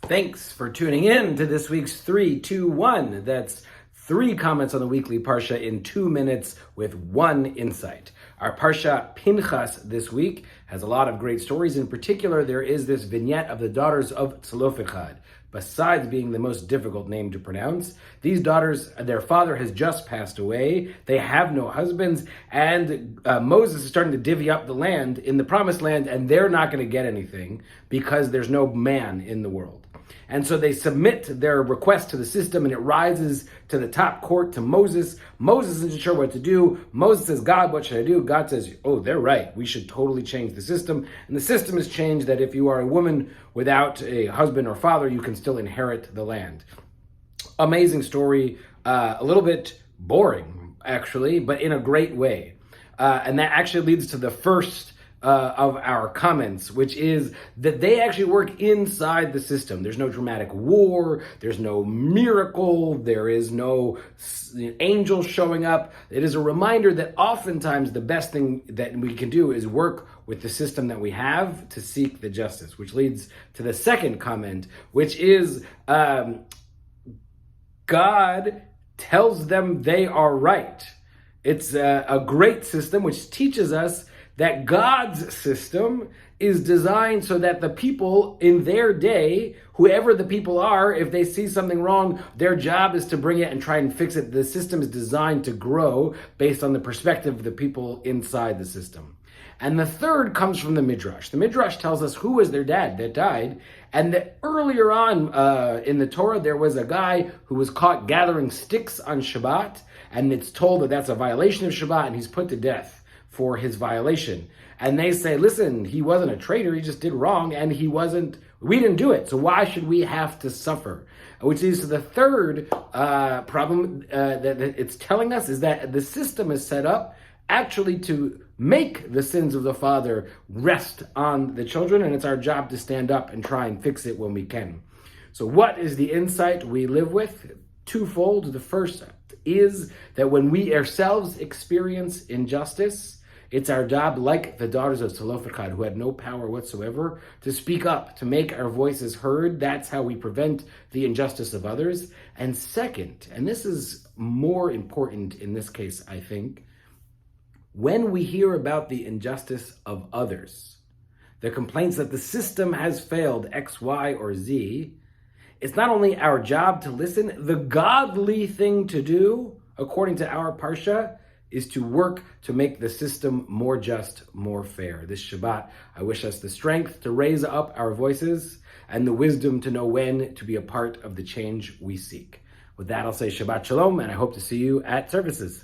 Thanks for tuning in to this week's 3-2-1. That's 3 comments on the weekly Parsha in 2 minutes with 1 insight. Our Parshat Pinchas this week has a lot of great stories. In particular, there is this vignette of the daughters of Tzlofechad. Besides being the most difficult name to pronounce, these daughters, their father has just passed away. They have no husbands, and Moses is starting to divvy up the land in the promised land, and they're not going to get anything because there's no man in the world. And so they submit their request to the system, and it rises to the top court to Moses. Moses isn't sure what to do. Moses says, God, what should I do? God says, oh, they're right. We should totally change the system. And the system has changed that if you are a woman without a husband or father, you can still inherit the land. Amazing story, a little bit boring, actually, but in a great way. And that actually leads to the first of our comments, which is that they actually work inside the system. There's no dramatic war, there's no miracle, there is no angel showing up. It is a reminder that oftentimes the best thing that we can do is work with the system that we have to seek the justice, which leads to the second comment, which is God tells them they are right. It's a great system which teaches us that God's system is designed so that the people in their day, whoever the people are, if they see something wrong, their job is to bring it and try and fix it. The system is designed to grow based on the perspective of the people inside the system. And the third comes from the Midrash. The Midrash tells us who was their dad that died, and that earlier on in the Torah, there was a guy who was caught gathering sticks on Shabbat, and it's told that that's a violation of Shabbat, and he's put to death for his violation. And they say, listen, he wasn't a traitor, he just did wrong, and we didn't do it, so why should we have to suffer? Which leads to the third problem that it's telling us, is that the system is set up actually to make the sins of the father rest on the children, and it's our job to stand up and try and fix it when we can. So what is the insight we live with? Twofold. The first is that when we ourselves experience injustice, it's our job, like the daughters of Tzlofechad, who had no power whatsoever, to speak up, to make our voices heard. That's how we prevent the injustice of others. And second, and this is more important in this case, I think, when we hear about the injustice of others, the complaints that the system has failed X, Y, or Z, it's not only our job to listen, the godly thing to do, according to our Parsha, is to work to make the system more just, more fair. This Shabbat, I wish us the strength to raise up our voices and the wisdom to know when to be a part of the change we seek. With that, I'll say Shabbat Shalom, and I hope to see you at services.